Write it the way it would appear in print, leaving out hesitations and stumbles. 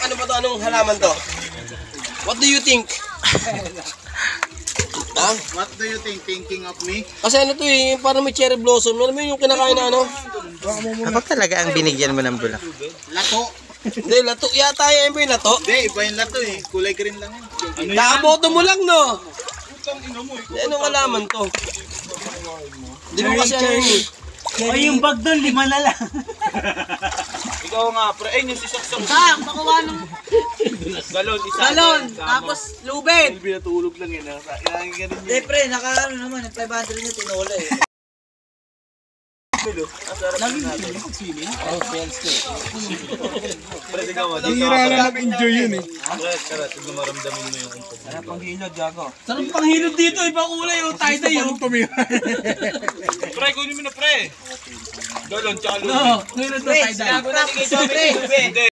ano ba to? Anong halaman to? What do you think? Ha? What do you think? Thinking of me? Kasi ano to eh, parang may cherry blossom. Alam mo yung kinakain na ano? Ako talaga ang binigyan mo ng bulak. Lato. Hindi, lato yata yan ba yung lato? Hindi, iba yung lato eh. Kulay green lang yun. Nakaboto mo lang no? Anong halaman to? Hindi mo kasi ano yun eh. Ay, yung bag doon, 5 na lang. Ikaw nga, pre. Ay, yung sisaksak. Sa, makuha ng Galon, isa. galon, tapos lubid. Binatulog lang yun. Ilangin ka rin Eh, pre, naka ano naman, 500 niya tinola eh. Pwede ka mo. Enjoy yun eh. Karat, tignan maramdamin mo yung umpog. Sarap pang hilod dito, ibang kulay yung tie-dye yung. Pre, kunin mo na pre. Galon, tsaka lubid. No, hilod to tie-dye. Pre,